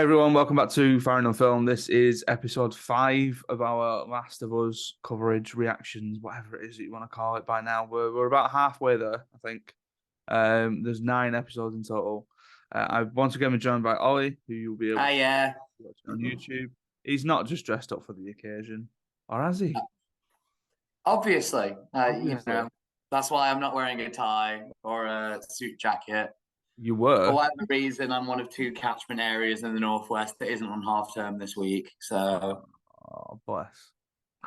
everyone, welcome back to Farrand on Film. This is episode 5 of our Last of Us coverage, reactions, whatever it is that you want to call it by now. We're about halfway there, I think. There's 9 episodes in total. I've once again been joined by Ollie, who you'll be able to watch on YouTube. He's not just dressed up for the occasion, or has he? Obviously. Obviously. That's why I'm not wearing a tie or a suit jacket. You were? For whatever reason, I'm one of 2 catchment areas in the Northwest that isn't on half term this week. So Oh, bless.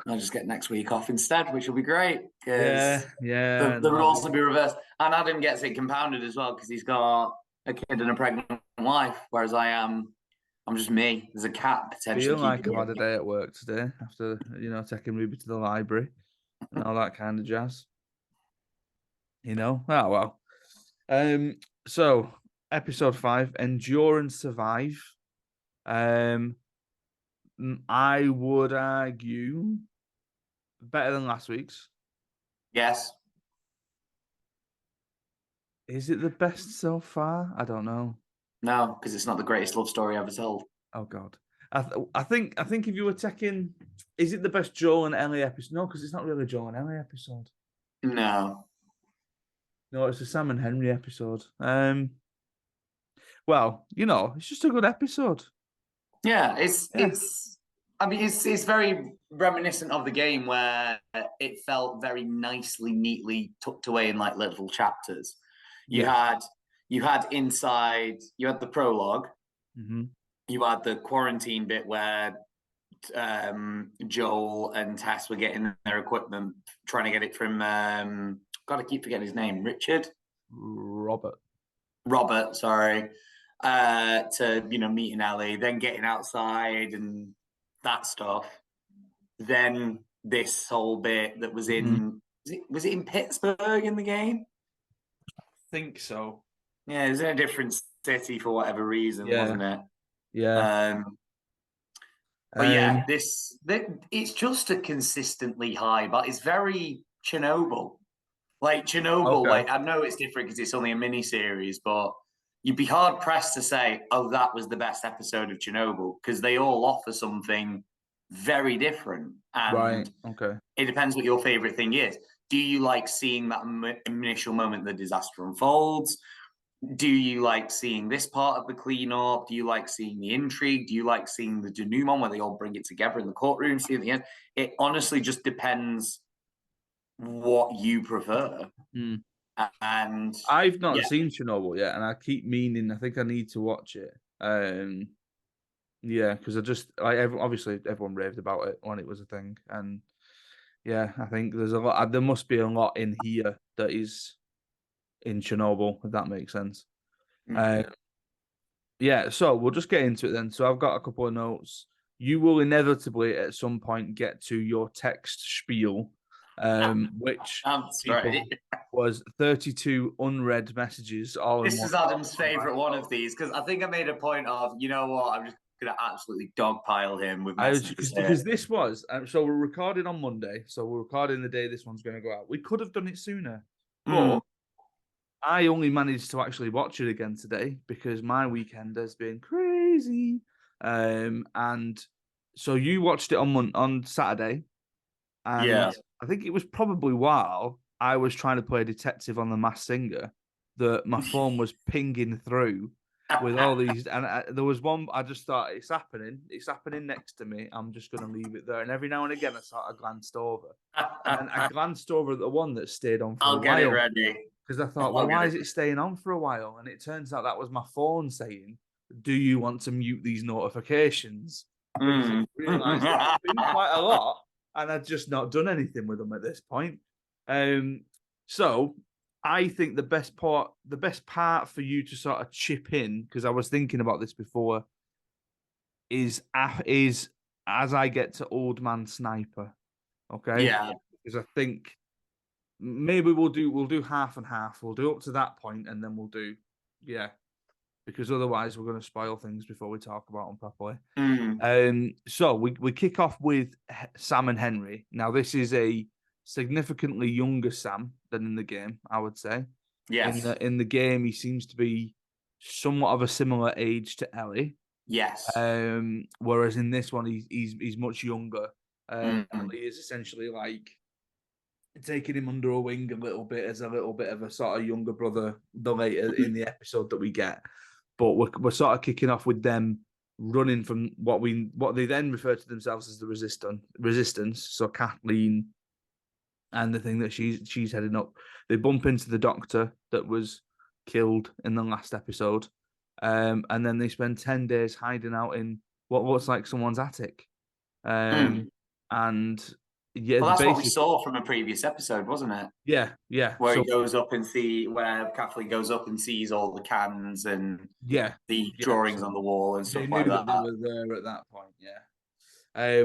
I'll just get next week off instead, which will be great. Yeah. The rules will be reversed. And Adam gets it compounded as well because he's got a kid and a pregnant wife, whereas I'm just me. There's a cat potentially. Feel like I've had a day at work today after, taking Ruby to the library and all that kind of jazz. Oh well. So episode 5, Endure and Survive. I would argue better than last week's. Yes. Is it the best so far? I don't know. No, because it's not the greatest love story ever told. Oh God. I think if you were taking, is it the best Joel and Ellie episode? No, because it's not really a Joel and Ellie episode. No, it's a Sam and Henry episode. Well, it's just a good episode. Yeah, it's very reminiscent of the game where it felt very nicely, neatly tucked away in like little chapters. You had inside, you had the prologue. Mm-hmm. You had the quarantine bit where Joel and Tess were getting their equipment, trying to get it from God, I keep forgetting his name. Robert, sorry. To meeting Ellie, then getting outside and that stuff. Then this whole bit that was in was it in Pittsburgh in the game? I think so. Yeah, it was in a different city for whatever reason, wasn't it? Yeah. But yeah, it's just a consistently high, but it's very Chernobyl. Like Chernobyl, Okay. like I know it's different because it's only a mini series, but you'd be hard pressed to say, "Oh, that was the best episode of Chernobyl," because they all offer something very different. And right. Okay. It depends what your favorite thing is. Do you like seeing that initial moment the disaster unfolds? Do you like seeing this part of the cleanup? Do you like seeing the intrigue? Do you like seeing the denouement where they all bring it together in the courtroom? See at the end. It honestly just depends what you prefer. And I've not seen Chernobyl yet, and I keep meaning. I think I need to watch it. Because obviously everyone raved about it when it was a thing, and yeah, I think there's a lot. There must be a lot in here that is in Chernobyl, if that makes sense. Yeah, so we'll just get into it then. So I've got a couple of notes. You will inevitably at some point get to your text spiel, which was 32 unread messages. This is Adam's favorite one of these because I think I made a point of, you know what, I'm just going to absolutely dogpile him with messages. Because this was, so we're recording on Monday, so we're recording the day this one's going to go out. We could have done it sooner, but I only managed to actually watch it again today because my weekend has been crazy. And so you watched it on Saturday, and I think it was probably while I was trying to play detective on The Masked Singer that my phone was pinging through with all these, and there was one I just thought it's happening next to me. I'm just going to leave it there, and every now and again I sort of glanced over, and I glanced over at the one that stayed on for a while. I'll get it ready. Because I thought, well, why is it staying on for a while? And it turns out that was my phone saying, "Do you want to mute these notifications?" Because I realised there's been quite a lot, and I'd just not done anything with them at this point. So I think the best part for you to sort of chip in, because I was thinking about this before, is as I get to Old Man Sniper. Okay. Yeah. Because I think maybe we'll do half and half. We'll do up to that point, and then we'll do, because otherwise we're going to spoil things before we talk about them properly. So we kick off with Sam and Henry. Now this is a significantly younger Sam than in the game, I would say. Yes. In the game, he seems to be somewhat of a similar age to Ellie. Yes. Whereas in this one, he's much younger. Mhm. Ellie is essentially like taking him under a wing a little bit as a little bit of a sort of younger brother the later in the episode that we get. But we're sort of kicking off with them running from what they then refer to themselves as the resistance. So Kathleen and the thing that she's heading up, they bump into the doctor that was killed in the last episode, and then they spend 10 days hiding out in what looks like someone's attic, Mm. and yeah, Well, the that's what we basic saw from a previous episode, wasn't it? yeah. Where So he goes up and where Kathleen goes up and sees all the cans and yeah, the yeah. drawings So on the wall and they stuff knew like that they that. were there at that point. Yeah.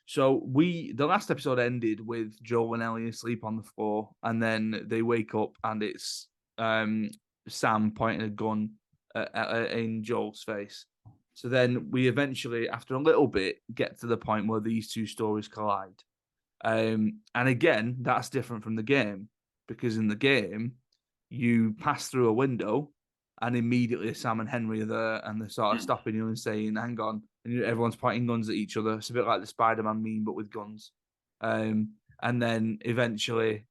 So the last episode ended with Joel and Ellie asleep on the floor, and then they wake up and it's Sam pointing a gun in Joel's face. So then we eventually, after a little bit, get to the point where these two stories collide. And again, that's different from the game because in the game, you pass through a window and immediately Sam and Henry are there and they're sort of Mm. stopping you and saying, hang on. And everyone's pointing guns at each other. It's a bit like the Spider-Man meme, but with guns. And then eventually,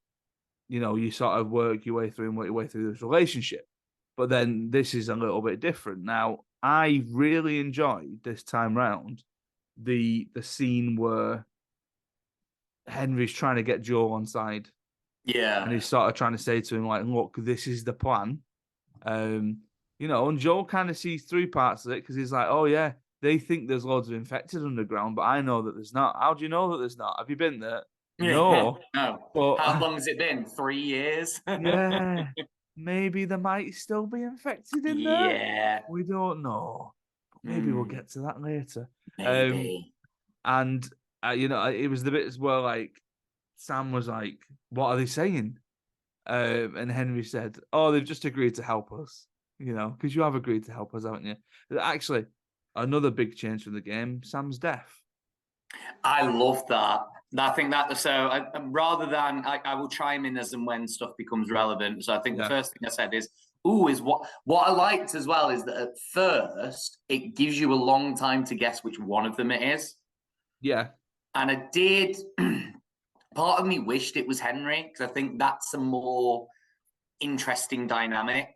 you sort of work your way through and work your way through this relationship. But then this is a little bit different. Now, I really enjoyed this time round the scene where Henry's trying to get Joel on side Yeah. and he's sort of trying to say to him, like, look, this is the plan. And Joel kind of sees through parts of it because he's like, oh, yeah, they think there's loads of infected underground, but I know that there's not. How do you know that there's not? Have you been there? Yeah. No. No. How But long has it been? 3 years? yeah, maybe there might still be infected in there. Yeah. We don't know. But maybe we'll get to that later. Um, Maybe. and, it was the bit as well, like, Sam was like, what are they saying? And Henry said, oh, they've just agreed to help us, because you have agreed to help us, haven't you? Actually, another big change from the game, Sam's deaf. I love that. I think that rather than I will chime in as and when stuff becomes relevant. So I think the Yeah. first thing I said is, what I liked as well is that at first it gives you a long time to guess which one of them it is. Yeah. And I did. Part of me wished it was Henry because I think that's a more interesting dynamic.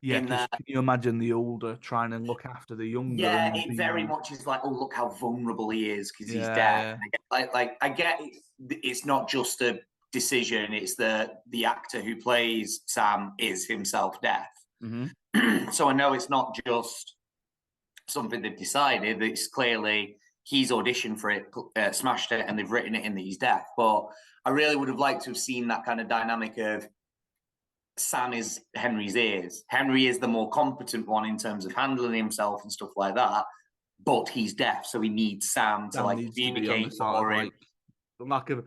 Yeah, because can you imagine the older trying to look after the younger Yeah, and it very being... much is like, oh, look how vulnerable he is because he's deaf. Yeah. I get it's not just a decision; it's the actor who plays Sam is himself deaf. Mm-hmm. So I know it's not just something they've decided. It's clearly he's auditioned for it, smashed it, and they've written it in that he's deaf. But I really would have liked to have seen that kind of dynamic of Sam is Henry's ears. Henry is the more competent one in terms of handling himself and stuff like that, but he's deaf, so he needs Sam to Sam needs to be on the communicate sort of for him. like lack of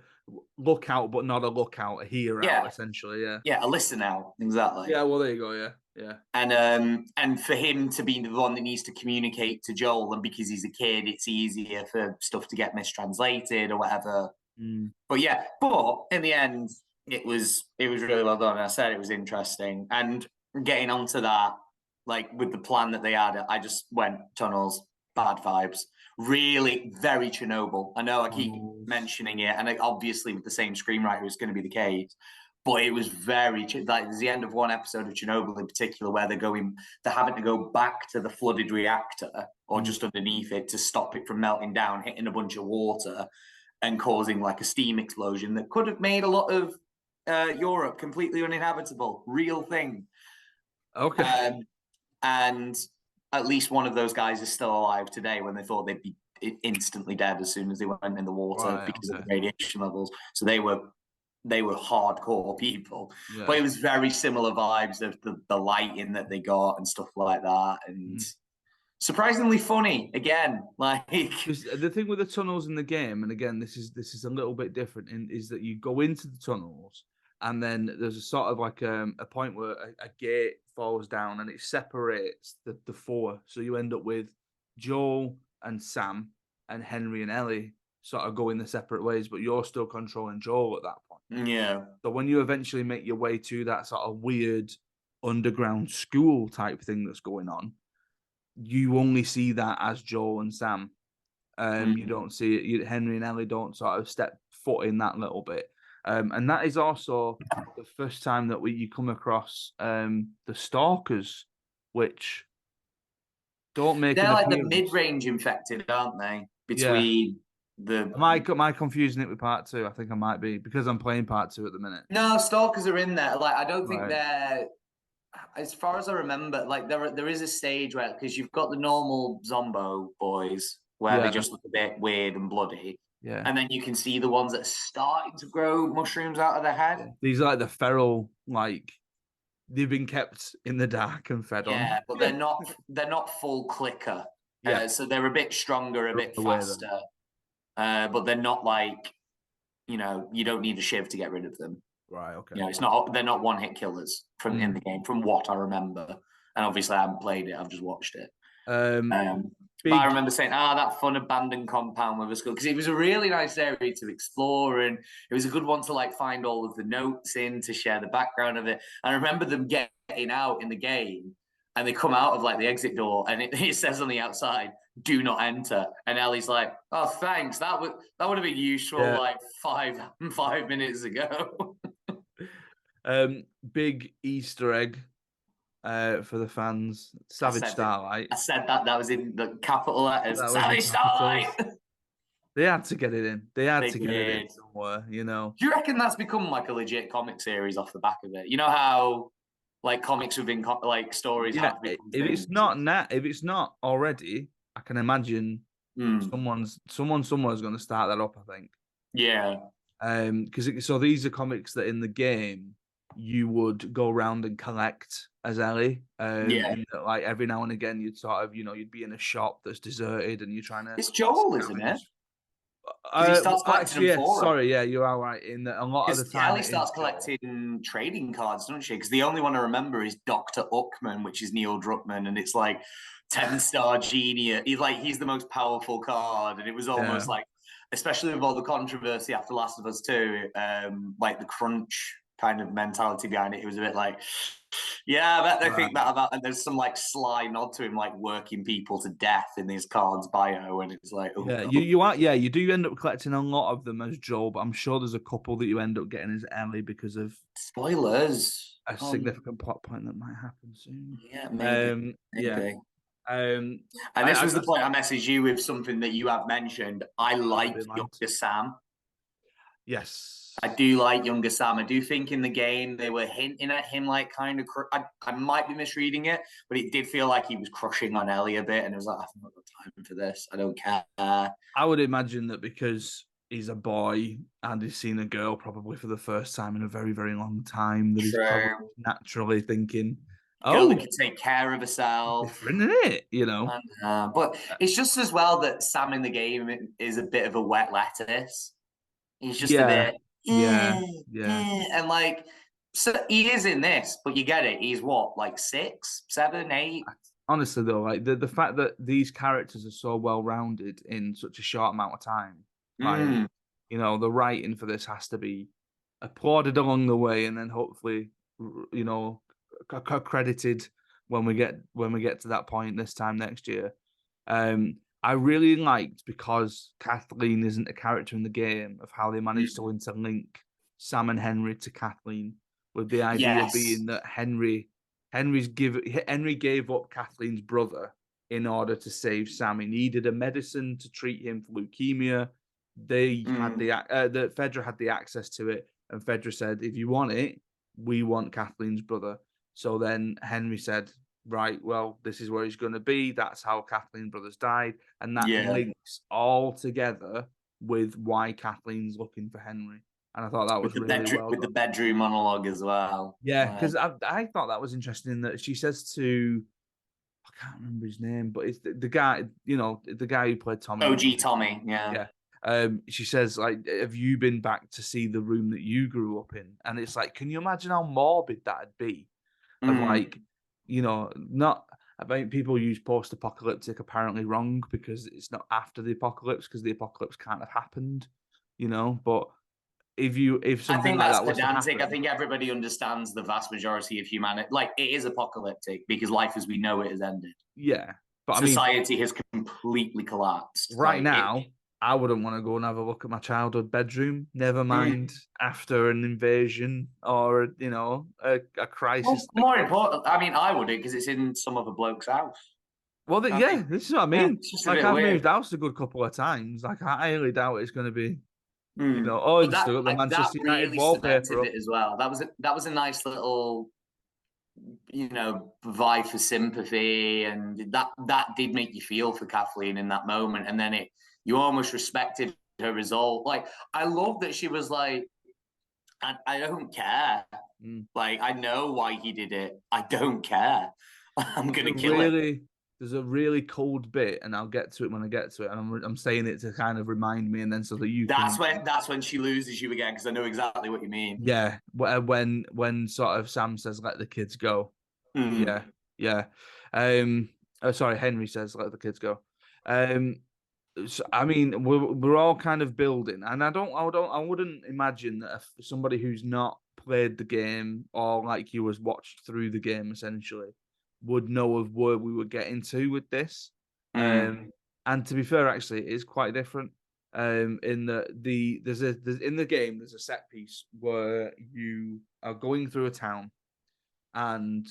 lookout, but not a lookout, a hear out, essentially. Yeah. Yeah, a listen out, exactly. Yeah, well, there you go. Yeah. Yeah. And for him to be the one that needs to communicate to Joel, and because he's a kid, it's easier for stuff to get mistranslated or whatever. But yeah, but in the end, it was really well done. I said it was interesting, and getting onto that, like with the plan that they had, I just went tunnels, bad vibes, really very Chernobyl. I know I keep mentioning it, and obviously with the same screenwriter is going to be the case, but it was very like there's the end of one episode of Chernobyl in particular where they're having to go back to the flooded reactor or just underneath it to stop it from melting down, hitting a bunch of water and causing like a steam explosion that could have made a lot of Europe completely uninhabitable. Real thing. Okay. And at least one of those guys is still alive today when they thought they'd be instantly dead as soon as they went in the water because of the radiation levels. So they were hardcore people. Yeah. But it was very similar vibes of the lighting that they got and stuff like that. And surprisingly funny again. Like the thing with the tunnels in the game, and again, this is a little bit different, is that you go into the tunnels and then there's a sort of like a point where a gate falls down and it separates the four. So you end up with Joel and Sam and Henry and Ellie sort of going their separate ways, but you're still controlling Joel at that point. Yeah. So when you eventually make your way to that sort of weird underground school type thing that's going on, you only see that as Joel and Sam. You don't see it. Henry and Ellie don't sort of step foot in that little bit. And that is also the first time that you come across the Stalkers, which don't make They're an like the appearance. mid-range infected, aren't they? Yeah. Between the Am I confusing it with part 2? I think I might be because I'm playing part 2 at the minute. No, stalkers are in there. Like I don't think Right. they're, as far as I remember, like there is a stage where, because you've got the normal Zombo boys where they Yeah. just look a bit weird and bloody, Yeah. and then you can see the ones that are starting to grow mushrooms out of their head. Yeah. These are like the feral, like they've been kept in the dark and fed on. Yeah, but they're not full clicker. Yeah. So they're a bit stronger, a bit Away then. faster. But they're not like, you don't need a shiv to get rid of them. Right. Okay. They're not one hit killers in the game, from what I remember. And obviously I haven't played it, I've just watched it. But I remember saying, that fun abandoned compound with a school, because it was a really nice area to explore, and it was a good one to like find all of the notes in to share the background of it. I remember them getting out in the game, and they come out of like the exit door, and it says on the outside, "Do not enter." And Ellie's like, "Oh, thanks. That would have been useful like 5 minutes ago." Big Easter egg for the fans. Savage Starlight. I said that was in the capital letters. That was Savage Starlight. They had to get it in. They had to get it in did. somewhere, Do you reckon that's become like a legit comic series off the back of it? You know how like comics within like stories have if things? if it's not already, I can imagine someone somewhere is going to start that up, I think. Yeah. Because so these are comics that in the game you would go around and collect as Ellie. And that, like every now and again you'd sort of, you'd be in a shop that's deserted and you're trying to. It's Joel, isn't it? He starts collecting them for sorry, yeah, you are right. In that a lot of the time, Ellie starts collecting trading cards, doesn't she? Because the only one I remember is Dr. Uckman, which is Neil Druckmann, and it's like 10-star genius. He's the most powerful card, and it was almost like, especially with all the controversy after Last of Us 2, like the crunch kind of mentality behind it. It was a bit like, I bet they think that about, and there's some like sly nod to him, like working people to death in his card's bio, and it's like, you do end up collecting a lot of them as Joel, but I'm sure there's a couple that you end up getting as Ellie because of spoilers, a significant plot point that might happen soon. Yeah, maybe. And this was the point I messaged you with, something that you have mentioned. I like younger Sam. Yes. I do like younger Sam. I do think in the game they were hinting at him like kind of. I might be misreading it, but it did feel like he was crushing on Ellie a bit, and it was like, I've not got time for this. I don't care. I would imagine that because he's a boy and he's seen a girl probably for the first time in a very, very long time, that he's probably naturally thinking, girl that can take care of herself. Different, isn't it? But it's just as well that Sam in the game is a bit of a wet lettuce. He's just a bit. And like, so he is in this, but you get it. He's what, like 6, 7, 8? Honestly, though, like the fact that these characters are so well rounded in such a short amount of time, like, the writing for this has to be applauded along the way, and then hopefully, credited when we get to that point this time next year. I really liked, because Kathleen isn't a character in the game, of how they managed to interlink Sam and Henry to Kathleen, with the idea being that Henry gave up Kathleen's brother in order to save Sam. He needed a medicine to treat him for leukemia. They had the Fedra had the access to it, and Fedra said, if you want it, we want Kathleen's brother. So then Henry said, right, well, this is where he's going to be. That's how Kathleen's brothers died. And that links all together with why Kathleen's looking for Henry. And I thought that was really well with the bedroom monologue as well. Yeah, because I thought that was interesting that she says to, I can't remember his name, but it's the guy, the guy who played Tommy. OG Tommy, yeah. She says, like, have you been back to see the room that you grew up in? And it's like, can you imagine how morbid that'd be? Of like, not, I think people use post-apocalyptic apparently wrong, because it's not after the apocalypse, because the apocalypse can't have happened, but if something like that was pedantic, I think everybody understands the vast majority of humanity. Like, it is apocalyptic because life as we know it has ended. Yeah, But I mean, society has completely collapsed. right now, I wouldn't want to go and have a look at my childhood bedroom. Never mind after an invasion or a crisis. More important, I mean, I wouldn't because it's in some other bloke's house. Well, I yeah, think, this is what I mean. it's just a Like bit I've weird. moved house a good couple of times. Like I highly doubt it's going to be, But just got the that Manchester United really wallpaper cemented up. it as well. That was a nice little, vie for sympathy, and that did make you feel for Kathleen in that moment. And then you almost respected her result. Like I love that she was like, I don't care. Mm. Like I know why he did it. I don't care. I'm gonna kill it. There's a really cold bit, and I'll get to it when I get to it. And I'm saying it to kind of remind me, and then so that you That's can. when she loses you again because I know exactly what you mean. Yeah, when sort of Sam says let the kids go. Mm. Yeah, yeah. Sorry, Henry says let the kids go. So, I mean, we're all kind of building, and I wouldn't imagine that if somebody who's not played the game or like you was watched through the game essentially would know of where we were getting to with this. Mm. And to be fair, actually, it is quite different. In there's in the game there's a set piece where you are going through a town and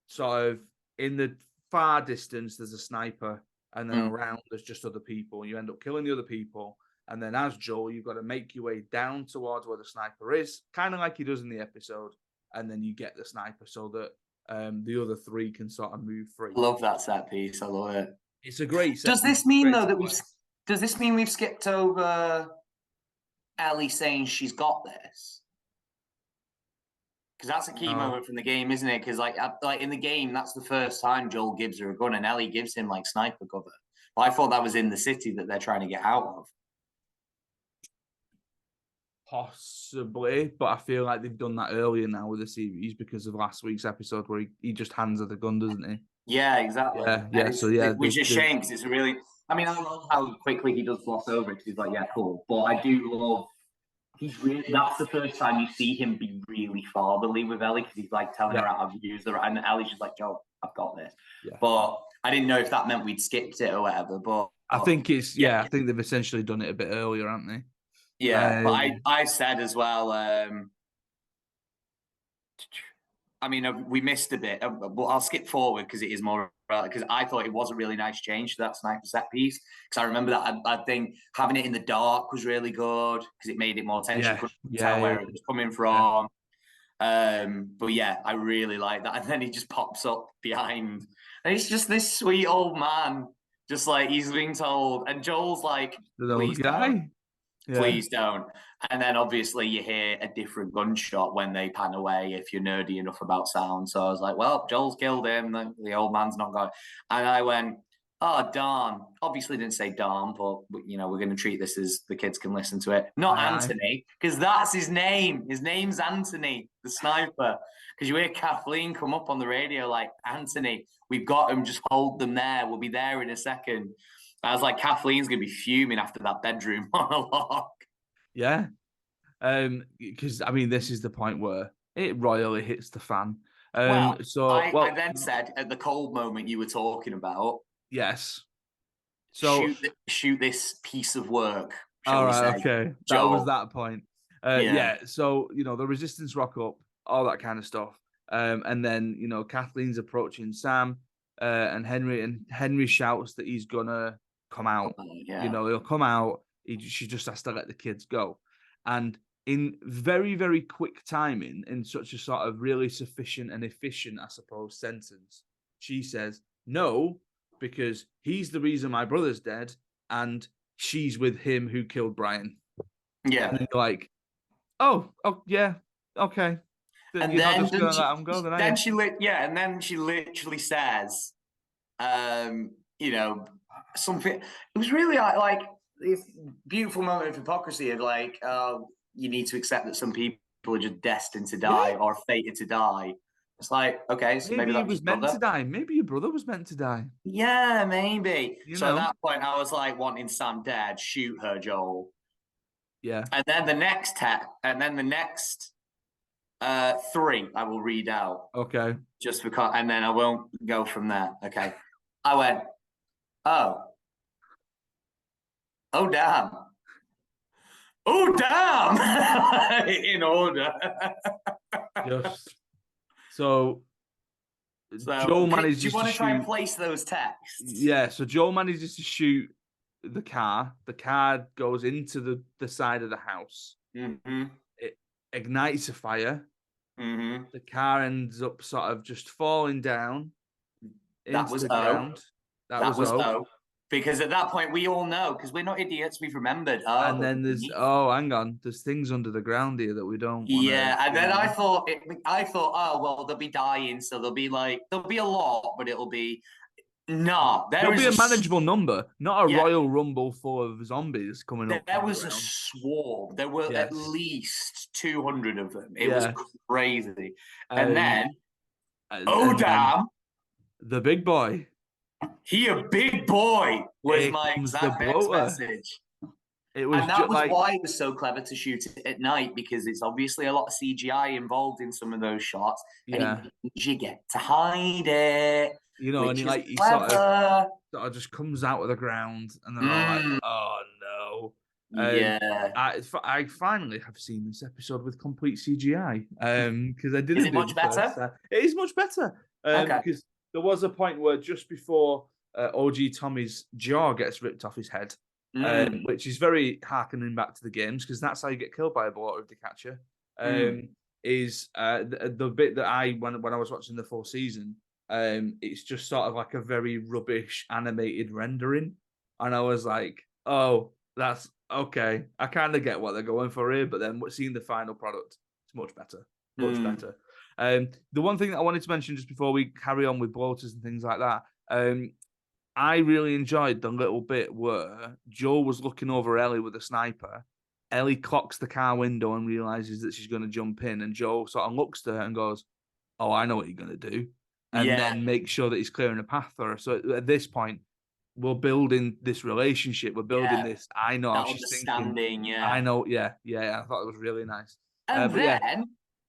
sort of in the far distance there's a sniper and then Mm. around there's just other people. You end up killing the other people, and then as Joel you've got to make your way down towards where the sniper is, kind of like he does in the episode, and then you get the sniper so that the other three can sort of move free. I love that set piece. I love it. It's a great set Does piece. this mean Great though to that play. does this mean we've skipped over Ellie saying she's got this? Because that's a key No. moment from the game, isn't it? Because like in the game, that's the first time Joel gives her a gun, and Ellie gives him like sniper cover. But I thought that was in the city that they're trying to get out of. Possibly, but I feel like they've done that earlier now with the series because of last week's episode where he just hands her the gun, doesn't he? Yeah, exactly. Yeah. So yeah, which is a shame because it's a really. I mean, I love how quickly he does gloss over it because he's like, yeah, cool. But I do love. He's really. That's the first time you see him be really fatherly with Ellie because he's like telling her how to use the. And Ellie's just like, Joe, I've got this. Yeah. But I didn't know if that meant we'd skipped it or whatever. But I think I think they've essentially done it a bit earlier, haven't they? Yeah, but I said as well. I mean, we missed a bit, but I'll skip forward because it is more because I thought it was a really nice change to that sniper set piece. Because I remember that I think having it in the dark was really good because it made it more tension. Couldn't tell where it was coming from. But yeah, I really like that. And then he just pops up behind, and it's just this sweet old man, just like he's being told, and Joel's like, "Please don't." Please don't. And then obviously you hear a different gunshot when they pan away if you're nerdy enough about sound. So I was like, well, Joel's killed him. The old man's not going. And I went, oh, darn. Obviously didn't say darn, but, we're going to treat this as the kids can listen to it. Not Anthony, because that's his name. His name's Anthony, the sniper. Because you hear Kathleen come up on the radio like, Anthony, we've got him. Just hold them there. We'll be there in a second. I was like, Kathleen's going to be fuming after that bedroom monologue. Yeah. Because, I mean, this is the point where it royally hits the fan. I then said at the cold moment you were talking about. Yes. So shoot this piece of work. All right. Okay. That was that point. Yeah. So, the resistance rock up, all that kind of stuff. And then, Kathleen's approaching Sam and Henry shouts that he's gonna come out. He'll come out. She just has to let the kids go. And in very, very quick timing, in such a sort of really sufficient and efficient, I suppose, sentence, she says, no, because he's the reason my brother's dead, and she's with him who killed Brian. Yeah. And you're like, oh, yeah, okay. And you're then not just gonna let him go, then she and then she literally says, something. It was really like this beautiful moment of hypocrisy of like, you need to accept that some people are just destined to die or fated to die. It's like, okay, so maybe that was meant to die. Maybe your brother was meant to die. Yeah, maybe. At that point, I was like wanting Sam dead. Shoot her, Joel. Yeah. And then the next three I will read out. Okay. Just because, and then I won't go from there. Okay. I went, Oh. Oh, damn. Oh, damn. In order. Just so So, Joe do you manages to want to try and shoot. place those texts? Yeah, so Joe manages to shoot the car. The car goes into the side of the house. Mm-hmm. It ignites a fire. Mm-hmm. The car ends up sort of just falling down That into was the O. ground. That That was was O. O. Because at that point, we all know, because we're not idiots, we've remembered, oh, And but then there's beneath. hang on, there's things under the ground here that we don't want to. Yeah, and then Yeah, I thought, oh well, they'll be dying, so there'll be a lot, but it'll be no. there'll be a manageable number, not a Yeah, Royal Rumble full of zombies coming up there from the was a ground. swarm. There were at Yes, least 200 of them. It was yeah. crazy. And Um, then, oh and then damn, the big boy. he a big boy was Here my comes the exact next bloater. message. It was And that just was like, why it was so clever to shoot it at night, because it's obviously a lot of CGI involved in some of those shots, and yeah, it means you get to hide it, and which he is like he clever. sort of just comes out of the ground, and they're all like, Mm, "Oh no!" yeah. I finally have seen this episode with complete CGI because I Is didn't it do much the first. better? It is much better Okay. because there was a point where just before OG Tommy's jaw gets ripped off his head, Mm, which is very harkening back to the games because that's how you get killed by a bloater if they catch you. mm, Is the bit that when I was watching the full season, it's just sort of like a very rubbish animated rendering, and I was like, oh, that's okay. I kind of get what they're going for here, but then seeing the final product, it's much better, much mm. better. The one thing that I wanted to mention just before we carry on with bloaters and things like that, I really enjoyed the little bit where Joe was looking over Ellie with a sniper. Ellie clocks the car window and realizes that she's going to jump in, and Joe sort of looks to her and goes, "Oh, I know what you're going to do," and Yeah, then make sure that he's clearing a path for her. So at this point, we're building this relationship. We're building yeah. this. I know how That she's thinking. understanding, I yeah. know. Yeah, yeah. I thought it was really nice. And But yeah, then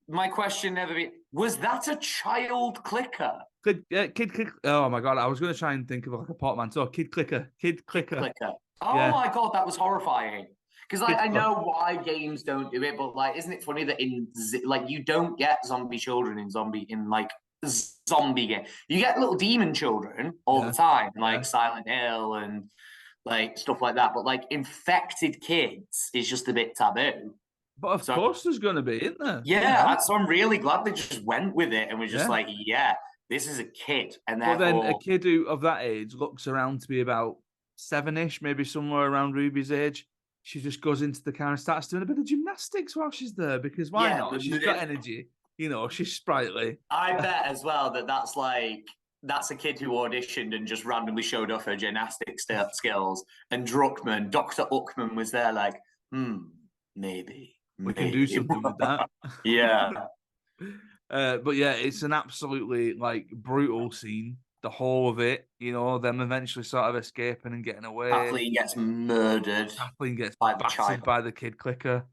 my question never be was that a child clicker? kid click. Oh my god, I was going to try and think of like a portmanteau. Kid clicker. Kid Kid clicker. clicker. Oh Yeah. my god, that was horrifying. Because like Kid I clicker. know why games don't do it, but like, isn't it funny that like you don't get zombie children in like zombie game? You get little demon children all the Yeah. time, like Yeah. Silent Hill and like stuff like that. But like infected kids is just a bit taboo. But of So course, there's going to be, isn't there? yeah, so I'm really glad they just went with it and was just Yeah. like, yeah, this is a kid, and But then a therefore, kid who of that age looks around to be about 7-ish, maybe somewhere around Ruby's age. She just goes into the car and starts doing a bit of gymnastics while she's there because why yeah, not? She's got energy, she's sprightly. I bet as well that that's a kid who auditioned and just randomly showed off her gymnastics skills. And Dr. Uckman was there like, maybe. We can do something with that. Yeah. But yeah, it's an absolutely like brutal scene. The whole of it, them eventually sort of escaping and getting away. Kathleen gets murdered Kathleen gets by the battered child. by the kid clicker.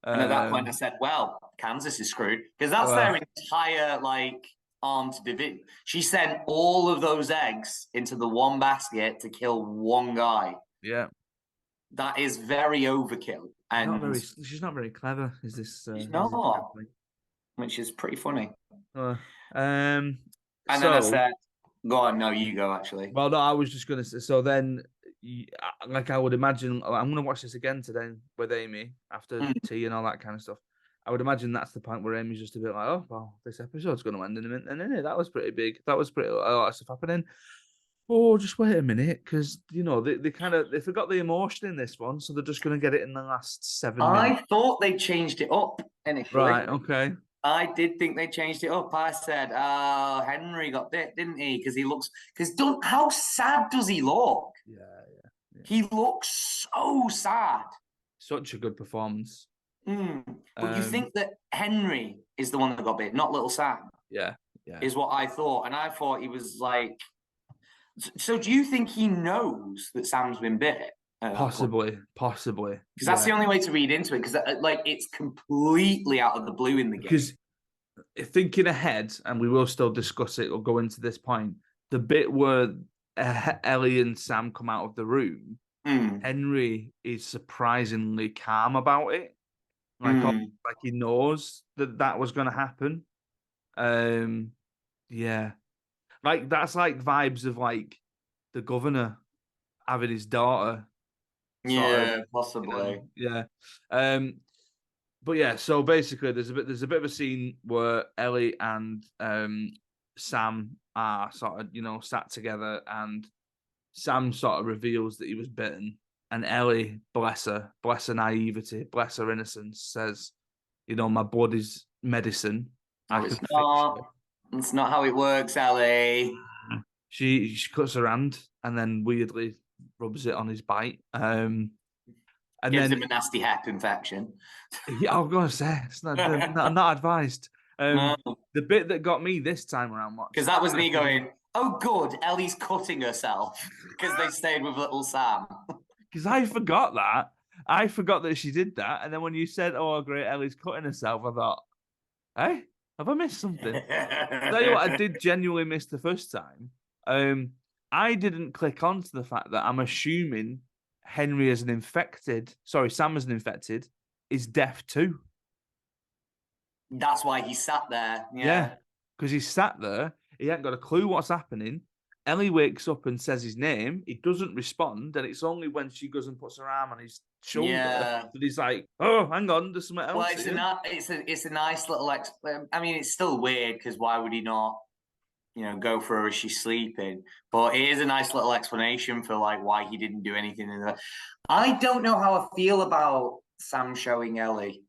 And at that point, I said, well, Kansas is screwed because that's their entire like armed division. She sent all of those eggs into the one basket to kill one guy. Yeah. That is very overkill. And she's not very clever, is this? She's not, which is pretty funny. And then I said, go on, no, you go actually. Well, no, I was just going to say, so then, like I would imagine, I'm going to watch this again today with Amy after tea and all that kind of stuff. I would imagine that's the point where Amy's just a bit like, oh, well, this episode's going to end in a minute. And then that was pretty big. That was pretty, a lot of stuff happening. Oh, just wait a minute, because, they forgot the emotion in this one, so they're just going to get it in the last 7 minutes. I thought they changed it up initially. Right, okay. I did think they changed it up. I said, oh, Henry got bit, didn't he? Because how sad does he look? Yeah. He looks so sad. Such a good performance. But you think that Henry is the one that got bit, not little Sam? Yeah. Is what I thought. And I thought he was like... So do you think he knows that Sam's been bit? Possibly. Because that's the only way to read into it. Because it's completely out of the blue in the game. Because thinking ahead, and we will still discuss it or go into this point, the bit where Ellie and Sam come out of the room, Mm, Henry is surprisingly calm about it. mm. Like he knows that was going to happen. Um, yeah, like that's like vibes of like the governor having his daughter, sort of, Yeah, possibly. yeah. Um, but yeah, so basically, there's a bit of a scene where Ellie and Sam are sort of sat together, and Sam sort of reveals that he was bitten, and Ellie, bless her naivety, bless her innocence, says, my blood is medicine. I No, can it's fix you. not. It's not how it works, Ellie. She cuts her hand and then weirdly rubs it on his bite. And Gives then him a nasty hep infection. yeah, I was gonna say it's not advised. No, The bit that got me this time around because watching that it, was me going, "Oh, good, Ellie's cutting herself," because they stayed with little Sam. because I forgot that. I forgot that she did that, and then when you said, "Oh, great, Ellie's cutting herself," I thought, "Hey, have I missed something?" Tell you what, I did genuinely miss the first time. Um, I didn't click onto the fact that I'm assuming Henry as an infected, sorry, Sam as an infected, is deaf too. That's why he sat there. Yeah, Yeah, because he's sat there, he ain't got a clue what's happening. Ellie wakes up and says his name. He doesn't respond, and it's only when she goes and puts her arm on his shoulder yeah. that he's like, "Oh, hang on, there's something Well, else here." it's a nice little I mean, it's still weird because why would he not, go for her as she's sleeping? But it is a nice little explanation for like why he didn't do anything in the. I don't know how I feel about Sam showing Ellie.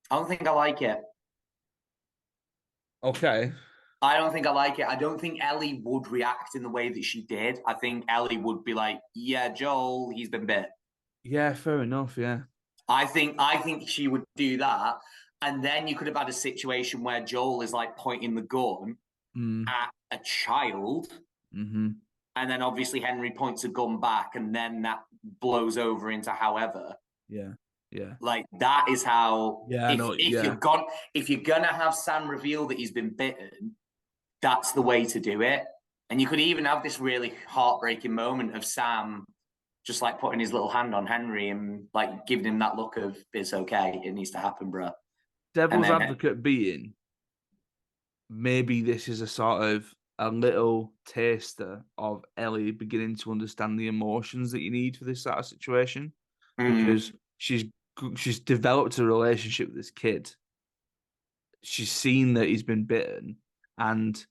I don't think I like it. Okay. I don't think I like it. I don't think Ellie would react in the way that she did. I think Ellie would be like, "Yeah, Joel, he's been bit." Yeah, fair enough. Yeah. I think she would do that, and then you could have had a situation where Joel is like pointing the gun Mm, at a child, mm-hmm. and then obviously Henry points a gun back, and then that blows over into however. Yeah. Yeah. Like that is how Yeah, I know. Yeah. if you're gonna have Sam reveal that he's been bitten, that's the way to do it. And you could even have this really heartbreaking moment of Sam just like putting his little hand on Henry and like giving him that look of it's okay, it needs to happen, bro. And Devil's then advocate being maybe this is a sort of a little taster of Ellie beginning to understand the emotions that you need for this sort of situation because she's developed a relationship with this kid. She's seen that he's been bitten, and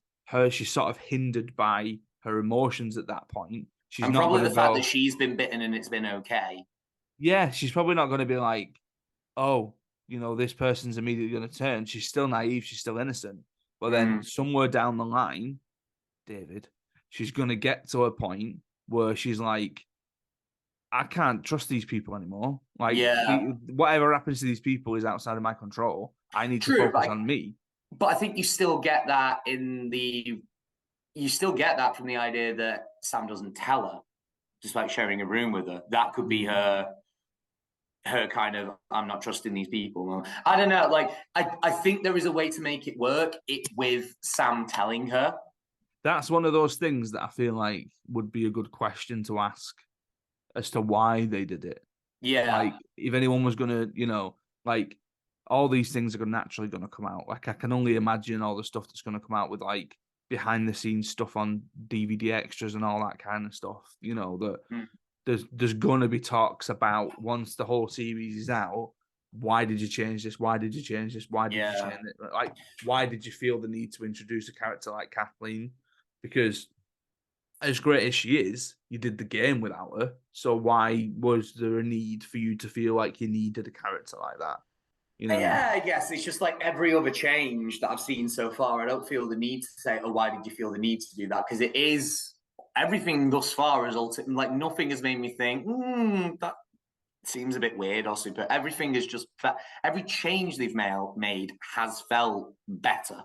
she's sort of hindered by her emotions at that point. She's and not probably going to the fact that go, she's been bitten and it's been okay. yeah, she's probably not going to be like, oh, this person's immediately going to turn. She's still naive. She's still innocent. But then Mm. somewhere down the line, David, she's going to get to a point where she's like, I can't trust these people anymore. Like, Yeah, whatever happens to these people is outside of my control. I need to true. focus on me. But I think you still get that you still get that from the idea that Sam doesn't tell her, just like sharing a room with her. That could be Mm. her kind of I'm not trusting these people. I don't know. Like I think there is a way to make it work. It with Sam telling her. That's one of those things that I feel like would be a good question to ask as to why they did it. Yeah. Like, if anyone was gonna, like all these things are naturally gonna come out. Like, I can only imagine all the stuff that's gonna come out with like behind the scenes stuff on DVD extras and all that kind of stuff. That Mm. there's gonna be talks about once the whole series is out. Why did you change this? Why did you change this? Why did you Yeah. change it? Like, why did you feel the need to introduce a character like Kathleen? Because as great as she is, you did the game without her. So why was there a need for you to feel like you needed a character like that? You know? Yeah, I guess it's just like every other change that I've seen so far. I don't feel the need to say, "Oh, why did you feel the need to do that?" Because it is everything thus far has ultimately like nothing has made me think that seems a bit weird or super. Everything is just every change they've made has felt better.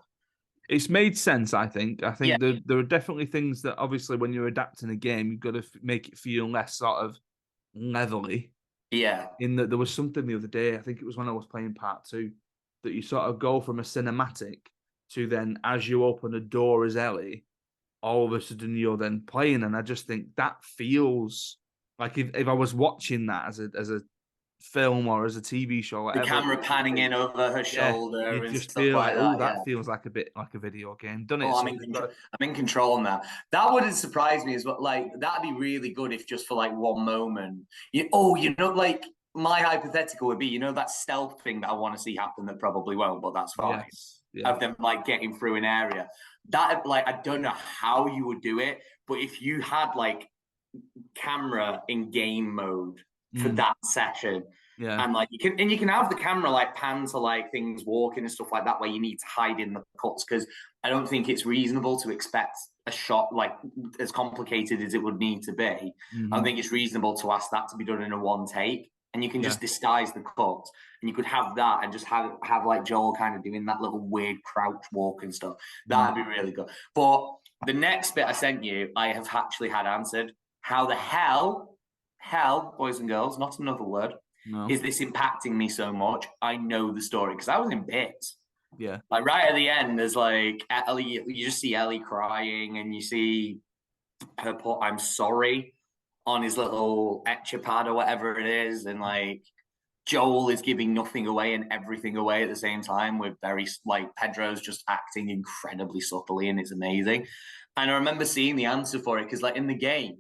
It's made sense, I think. I Yeah, think there are definitely things that obviously when you're adapting a game, you've got to make it feel less sort of levelly. yeah, In that there was something the other day, I think it was when I was playing part two, that you sort of go from a cinematic to then as you open a door as Ellie, all of a sudden you're then playing, and I just think that feels like if I was watching that as a film or as a TV show, The whatever, camera panning in over her yeah, shoulder you and just stuff feel like like, oh, that. Yeah. that feels like a bit like a video game, doesn't it? Oh, So they've got, I'm in control now. That wouldn't surprise me as well. Like that'd be really good if just for like one moment. Like my hypothetical would be, that stealth thing that I want to see happen that probably won't, but that's fine. yes, yeah, Of them like getting through an area. That like I don't know how you would do it, but if you had like camera in game mode for that session, yeah, and like you can have the camera like pan to like things walking and stuff like that where you need to hide in the cuts, because I don't think it's reasonable to expect a shot like as complicated as it would need to be. I don't think it's reasonable to ask that to be done in a one take, and you can just disguise the cut, and you could have that and just have like Joel kind of doing that little weird crouch walk and stuff. That'd be really good. But the next bit I sent you, I have actually had answered. How the hell, boys and girls, not another word, no, is this impacting me so much? I know the story because I was in bits. yeah, Like right at the end, there's like Ellie, you just see Ellie crying, and you see her put "I'm sorry" on his little etcher pad or whatever it is, and like Joel is giving nothing away and everything away at the same time, with very like Pedro's just acting incredibly subtly, and it's amazing. And I remember seeing the answer for it because like in the game,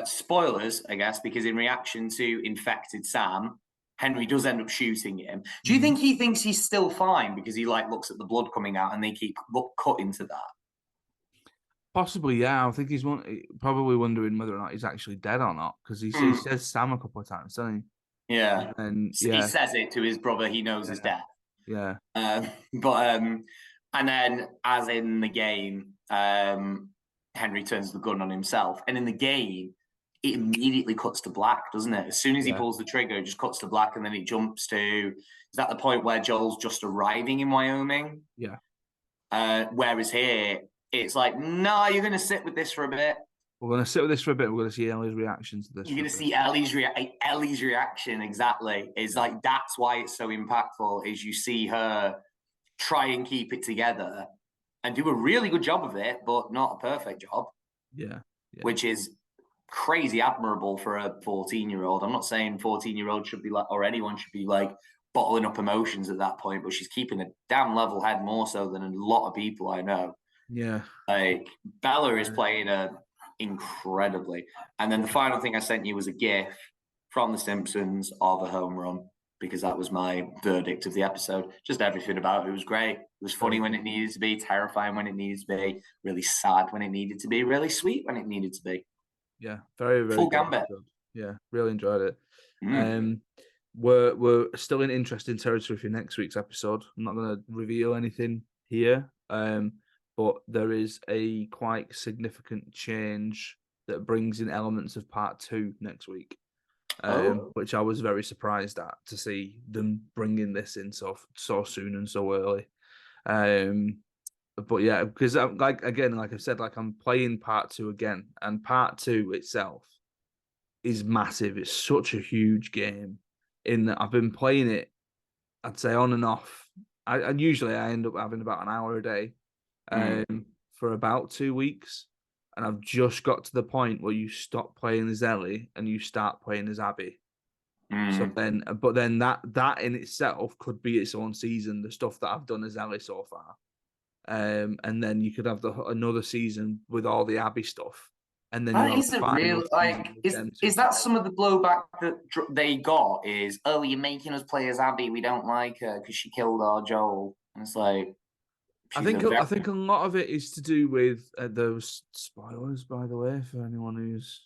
spoilers, I guess, because in reaction to infected Sam, Henry does end up shooting him. Do you think he thinks he's still fine because he like looks at the blood coming out and they keep cutting to that? possibly, yeah. I think he's probably wondering whether or not he's actually dead or not, because he says Sam a couple of times, doesn't he? Yeah, and he says it to his brother. He knows his death. yeah, But and then as in the game, Henry turns the gun on himself, and in the game, it immediately cuts to black, doesn't it? As soon as he pulls the trigger, it just cuts to black, and then it jumps to is that the point where Joel's just arriving in Wyoming? yeah. Whereas here, it's like, no, you're going to sit with this for a bit. We're going to sit with this for a bit. We're going to see Ellie's reaction to this. You're going to see Ellie's reaction. Exactly. It's like that's why it's so impactful. Is you see her try and keep it together and do a really good job of it, but not a perfect job. Yeah. Which is crazy admirable for a 14-year-old. I'm not saying 14-year-old should be like, or anyone should be like bottling up emotions at that point, but she's keeping a damn level head more so than a lot of people I know. Yeah. Like Bella is playing incredibly. And then the final thing I sent you was a GIF from The Simpsons of a home run, because that was my verdict of the episode. Just everything about it was great. It was funny when it needed to be, terrifying when it needed to be, really sad when it needed to be, really sweet when it needed to be. Yeah, very, very full good gambit. episode. Yeah, really enjoyed it. We're still in interesting territory for next week's episode. I'm not going to reveal anything here, but there is a quite significant change that brings in elements of part 2 next week, which I was very surprised at, to see them bringing this in so soon and so early. But yeah, because like I've said, like I'm playing part 2 again, and part 2 itself is massive. It's such a huge game. In that I've been playing it, I'd say on and off. I usually end up having about an hour a day, for about 2 weeks, and I've just got to the point where you stop playing as Ellie and you start playing as Abby. So then, but then that in itself could be its own season. The stuff that I've done as Ellie so far. And then you could have another season with all the Abby stuff, and then that isn't real. Like, is that some of the blowback that they got? Is you're making us play as Abby? We don't like her because she killed our Joel. And it's like, I think a lot of it is to do with those spoilers. By the way, for anyone who's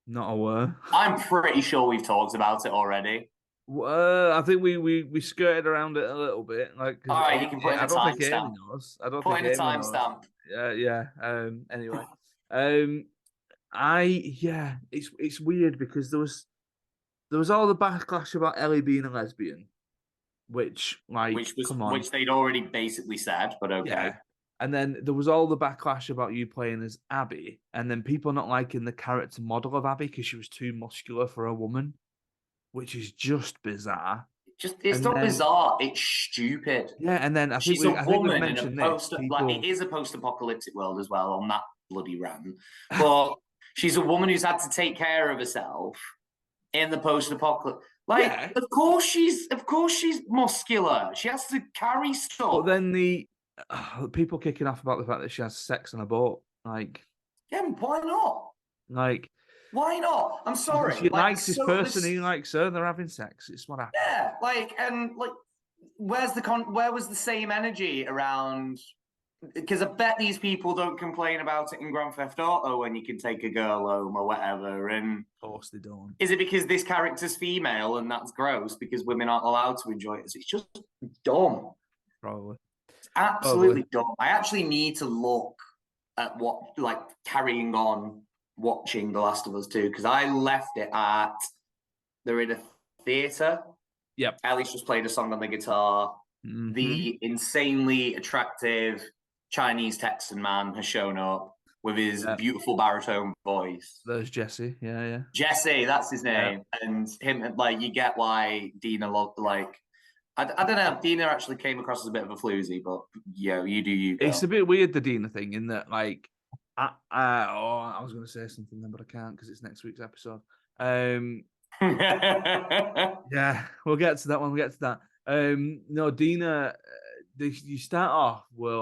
not aware, I'm pretty sure we've talked about it already. I think we skirted around it a little bit. Like, all right, you can put in a timestamp. I don't put think in a timestamp. Yeah. Anyway, it's weird because there was all the backlash about Ellie being a lesbian, which they'd already basically said, but okay. Yeah. And then there was all the backlash about you playing as Abby, and then people not liking the character model of Abby because she was too muscular for a woman, which is just bizarre. it's And not then- bizarre. It's stupid. Yeah, and then I think She's a we've woman in a mentioned this. like it is a post-apocalyptic world as well on that bloody rant. But she's a woman who's had to take care of herself in the post-apocalypse. Like, Yeah. of course she's muscular. She has to carry stuff. But then the people kicking off about the fact that she has sex on a boat, like, yeah, why not? like, Why not? I'm sorry. she like, likes this person, he likes her, they're having sex. It's what happens. Yeah, where was the same energy around? Because I bet these people don't complain about it in Grand Theft Auto when you can take a girl home or whatever. And of course they don't. Is it because this character's female and that's gross because women aren't allowed to enjoy it? It's just dumb. Probably. It's absolutely dumb. I actually need to look at carrying on watching The Last of Us 2 because I left it at they're in a theatre. Yep. Ellie's just played a song on the guitar. Mm-hmm. The insanely attractive Chinese Texan man has shown up with his beautiful baritone voice. There's Jesse. Yeah. Jesse, that's his name. Yeah. And him, you get why Dina I don't know. Dina actually came across as a bit of a floozy, but you do you. Girl. It's a bit weird, the Dina thing, in that I was going to say something then, but I can't because it's next week's episode. Yeah, we'll get to that one. We'll get to that. No, Dina, you start off where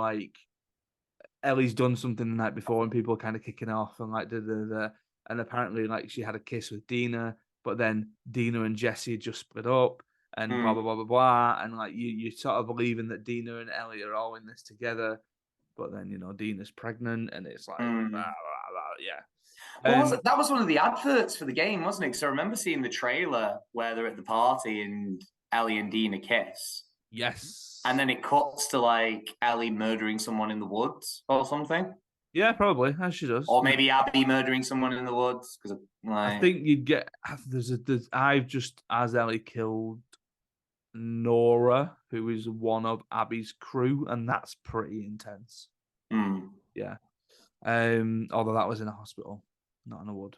Ellie's done something the night before and people are kind of kicking off and and apparently she had a kiss with Dina, but then Dina and Jesse just split up and blah blah blah blah blah, and you sort of believing that Dina and Ellie are all in this together, but then Dina's pregnant and it's blah, blah, blah, yeah. Well, that was one of the adverts for the game, wasn't it? Because I remember seeing the trailer where they're at the party and Ellie and Dina kiss. Yes. And then it cuts to Ellie murdering someone in the woods or something. Yeah, probably, as she does. Or maybe Abby murdering someone in the woods. Because I think you'd get I've just as Ellie killed Nora, who is one of Abby's crew, and that's pretty intense. Yeah. Although that was in a hospital, not in a wood.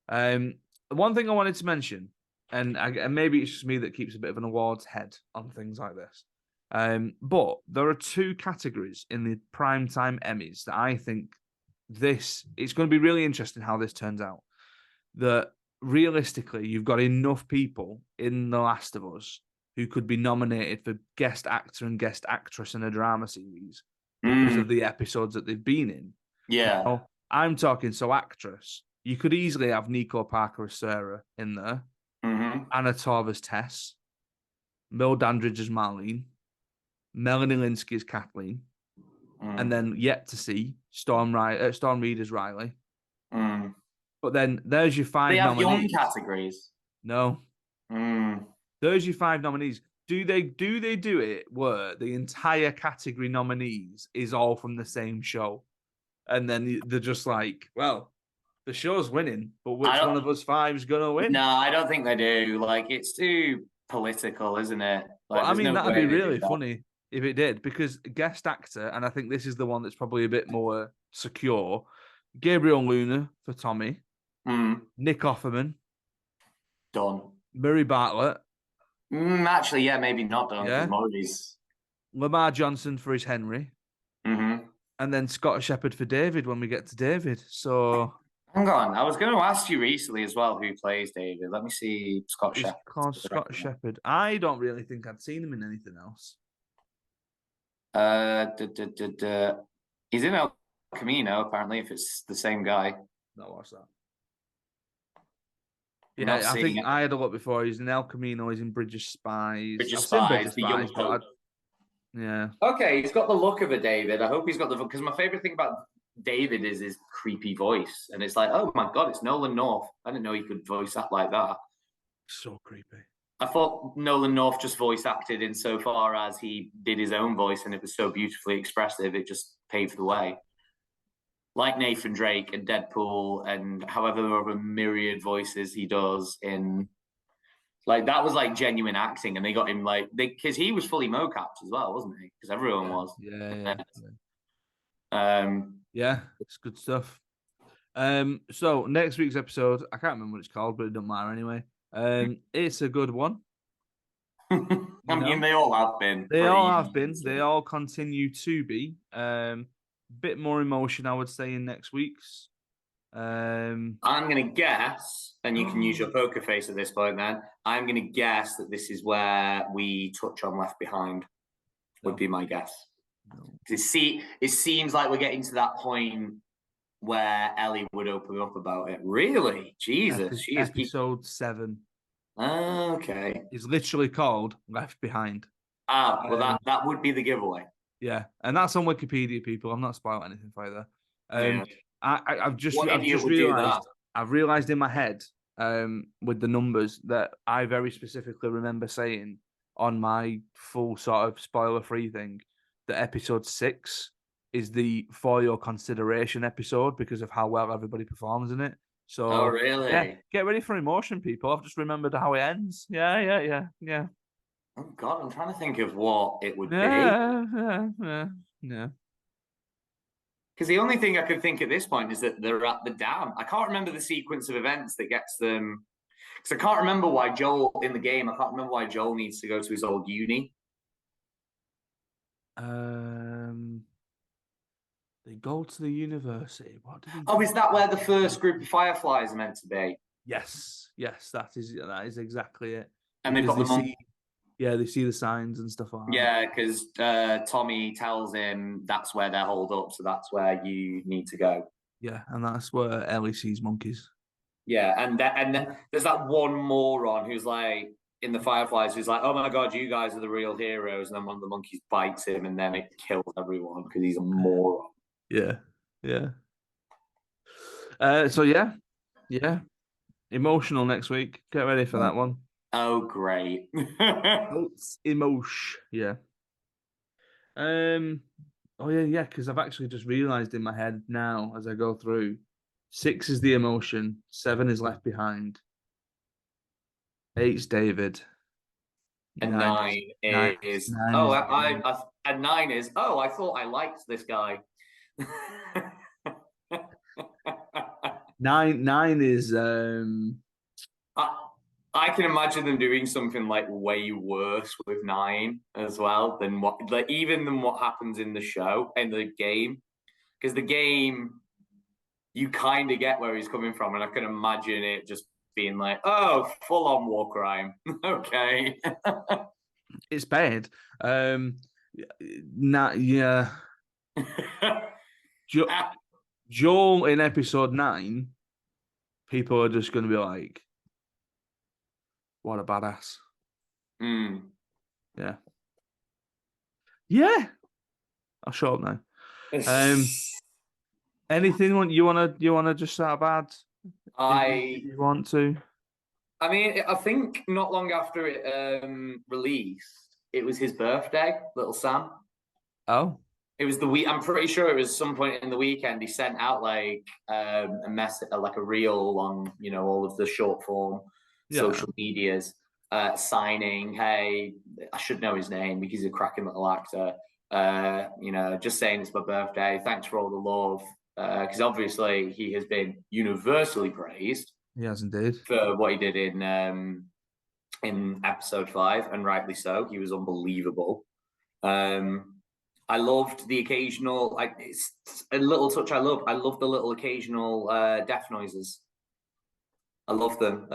One thing I wanted to mention, and maybe it's just me that keeps a bit of an awards head on things like this, but there are two categories in the primetime Emmys that I think it's going to be really interesting how this turns out. That realistically, you've got enough people in The Last of Us who could be nominated for guest actor and guest actress in a drama series because of the episodes that they've been in. Yeah. Now, I'm talking actress. You could easily have Nico Parker as Sarah in there, Anna Torv as Tess, Mel Dandridge as Marlene, Melanie Linsky as Kathleen, and then yet to see Storm Reed as Riley. But then there's your 5 nominees. They have young categories. No. There's your 5 nominees. Do they do it where the entire category nominees is all from the same show? And then they're just well, the show's winning, but which one of us 5 is going to win? No, I don't think they do. It's too political, isn't it? That'd be really funny if it did, because guest actor, and I think this is the one that's probably a bit more secure, Gabriel Luna for Tommy, Nick Offerman, done. Murray Bartlett. Actually, yeah, maybe not done. Yeah. Murray's... Lamar Johnson for his Henry. And then Scott Shepherd for David when we get to David. So hang on, I was going to ask you recently as well who plays David. Let me see. Scott Shepherd. Called Scott Shepherd. I don't really think I'd seen him in anything else. He's in El Camino, apparently, if it's the same guy. No, what's that? Yeah, I think I had a look before. He's in El Camino. He's in Bridge of Spies. Yeah. Okay, he's got the look of a David. I hope he's got because my favorite thing about David is his creepy voice, and it's oh my god, it's Nolan North. I didn't know he could voice act like that. So creepy. I thought Nolan North just voice acted insofar as he did his own voice, and it was so beautifully expressive. It just paved the way. Like Nathan Drake and Deadpool and however other myriad voices he does in that was genuine acting, and they got him because he was fully mocapped as well, wasn't he? Because everyone was. Yeah, it's good stuff. So next week's episode, I can't remember what it's called, but it doesn't matter anyway. It's a good one. I mean, they all have been. They all have been. Previously. They all continue to be. Bit more emotion, I would say, in next week's. I'm going to guess, and you can use your poker face at this point then. I'm going to guess that this is where we touch on Left Behind, would be my guess. No. It seems like we're getting to that point where Ellie would open up about it. Really? Jesus. She is Episode 7. Okay. It's literally called Left Behind. Well, that would be the giveaway. Yeah, and that's on Wikipedia, people. I'm not spoiling anything for you there. Yeah. I've just What idiot would do realized. that? I've realized in my head, with the numbers that I very specifically remember saying on my full sort of spoiler-free thing that episode 6 is the For Your Consideration episode because of how well everybody performs in it. So, Oh, really? Yeah, get ready for emotion, people. I've just remembered how it ends. Yeah. Oh God, I'm trying to think of what it would be. Yeah. Because the only thing I could think at this point is that they're at the dam. I can't remember the sequence of events that gets them. Because I can't remember why Joel in the game. I can't remember why Joel needs to go to his old uni. They go to the university. What did he? Oh, is that where the first group of Fireflies are meant to be? Yes, that is exactly it. And they've got the they see the signs and stuff like that. Yeah, because Tommy tells him that's where they're holed up, so that's where you need to go. Yeah, and that's where Ellie sees monkeys. Yeah, and there's that one moron who's like in the Fireflies who's like, "Oh my God, you guys are the real heroes," and then one of the monkeys bites him, and then it kills everyone because he's a moron. Yeah. So yeah, emotional next week. Get ready for that one. Oh, great. It's emotion. Yeah. Oh yeah, because I've actually just realised in my head now as I go through, 6 is the emotion, 7 is Left Behind, 8's David, and 9 is and 9 is I thought I liked this guy. 9 is I can imagine them doing something like way worse with 9 as well than what happens in the show in the game, because the game you kind of get where he's coming from, and I can imagine it just being like, oh, full on war crime. Okay. It's bad. Yeah. Joel in episode 9, people are just going to be like, what a badass. Yeah. I'll show up now. Anything you wanna just start bad? You want to? I mean, I think not long after it released, it was his birthday, little Sam. Oh. It was the week. I'm pretty sure it was some point in the weekend. He sent out like a message, like a reel on all of the short form social medias, signing. Hey, I should know his name because he's a cracking little actor. Just saying it's my birthday. Thanks for all the love. Because obviously he has been universally praised. He has indeed for what he did in episode 5, and rightly so. He was unbelievable. I loved the occasional, it's a little touch I love. I love the little occasional death noises. I love them.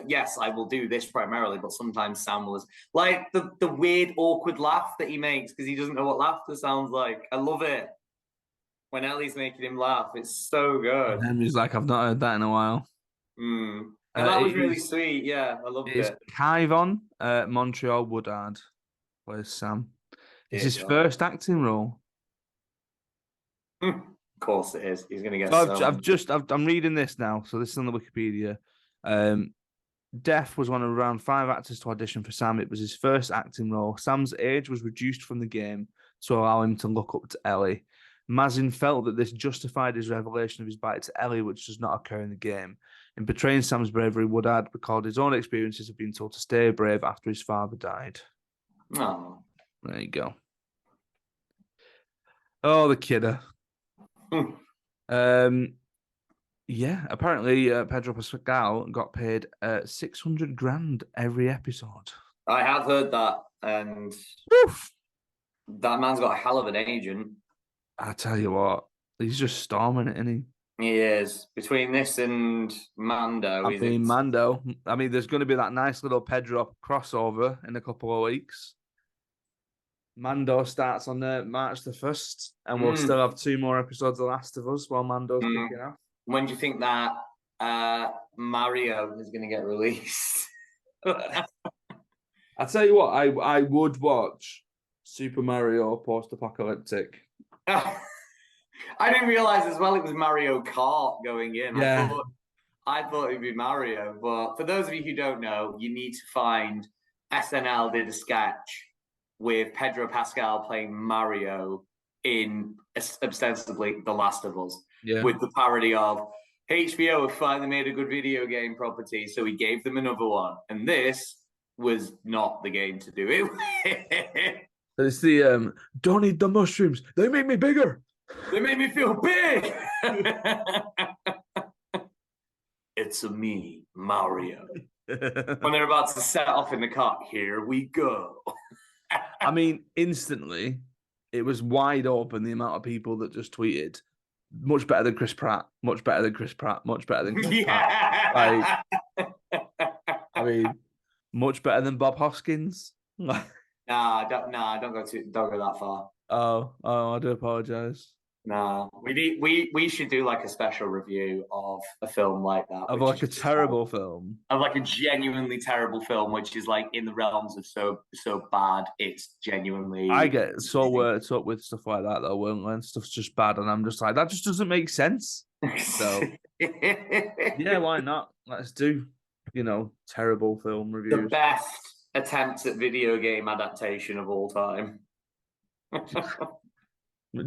Yes, I will do this primarily, but sometimes Sam was like the weird, awkward laugh that he makes because he doesn't know what laughter sounds like. I love it. When Ellie's making him laugh, it's so good. And he's like, I've not heard that in a while. And that was really sweet. Yeah, I loved it. Kyvon, Montreal Woodard plays Sam. It's his first acting role. Of course it is. He's going to get. I'm reading this now, so this is on the Wikipedia. Deaf was one of around 5 actors to audition for Sam. It was his first acting role. Sam's age was reduced from the game to allow him to look up to Ellie. Mazin felt that this justified his revelation of his bite to Ellie, which does not occur in the game. In portraying Sam's bravery, Woodard recalled his own experiences of being told to stay brave after his father died. Oh. There you go. Oh, the kidder. Apparently Pedro Pascal got paid $600,000 every episode. I have heard that, and Woof. that man's got a hell of an agent. I tell you what, he's just storming it, isn't he? He is. Between this and Mando, I mean, Mando. I mean, there's going to be that nice little Pedro crossover in a couple of weeks. Mando starts on March the 1st, and we'll still have 2 more episodes of Last of Us while Mando's kicking off. When do you think that Mario is going to get released? I tell you what, I would watch Super Mario post-apocalyptic. I didn't realize as well it was Mario Kart going in. Yeah. I thought it'd be Mario, but for those of you who don't know, you need to find SNL did a sketch with Pedro Pascal playing Mario in ostensibly The Last of Us, with the parody of HBO have finally made a good video game property, so we gave them another one, and this was not the game to do it with. It's the don't eat the mushrooms. They make me bigger. They make me feel big. It's a me, Mario. When they're about to set off in the car, here we go. I mean, instantly, it was wide open, the amount of people that just tweeted, much better than Chris Pratt, much better than Chris Pratt, much better than Chris Pratt. Like, I mean, much better than Bob Hoskins. Don't go that far. Oh, I do apologize. No, we should do like a special review of a film like that. Of like a terrible film. Of like a genuinely terrible film, which is like in the realms of so bad, it's genuinely. I get so worked up with stuff like that though, when stuff's just bad, and I'm just like, that just doesn't make sense. So yeah, why not? Let's do, terrible film reviews. The best attempts at video game adaptation of all time.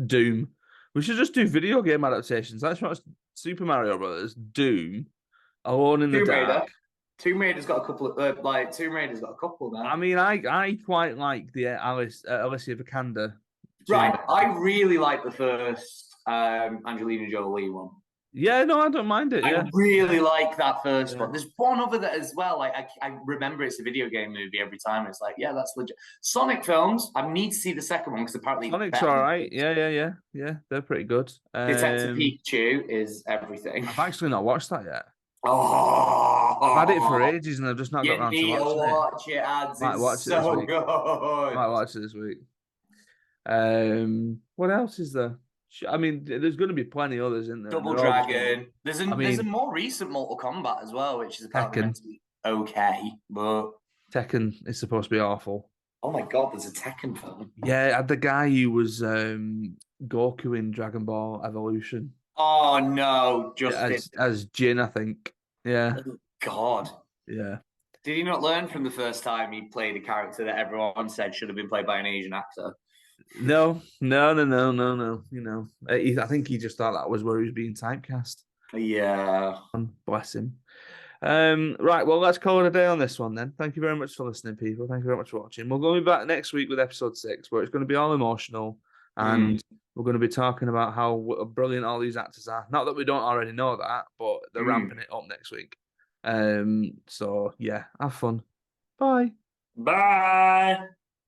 Doom. We should just do video game adaptations. That's what Super Mario Brothers, Doom, Alone in the Dark. Tomb Raider's got a couple of Tomb Raider's got a couple now. I mean, I quite like the Alicia Vikander. Right, I really like the first Angelina Jolie one. Yeah, no, I don't mind it. I really like that first one. There's one other that as well. Like I remember it's a video game movie every time. It's like, yeah, that's legit. Sonic films. I need to see the second one because apparently Sonic's all right. Yeah. They're pretty good. Detective Pikachu is everything. I've actually not watched that yet. Oh, I've had it for ages and I've just not got around to watching it. Might watch it this week. Good. Might watch it this week. What else is there? I mean, there's going to be plenty others in there. Double Dragon. There's a more recent Mortal Kombat as well, which is apparently okay, but Tekken is supposed to be awful. Oh my god, there's a Tekken film. Yeah, the guy who was Goku in Dragon Ball Evolution. Oh no, just as Jin, I think. Yeah. Oh, god. Yeah. Did he not learn from the first time he played a character that everyone said should have been played by an Asian actor? No. I think he just thought that was where he was being typecast. Yeah. Bless him. Right, well, let's call it a day on this one then. Thank you very much for listening, people. Thank you very much for watching. We're going to be back next week with episode 6, where it's going to be all emotional, and we're going to be talking about how brilliant all these actors are. Not that we don't already know that, but they're ramping it up next week. So yeah, have fun. Bye. Bye.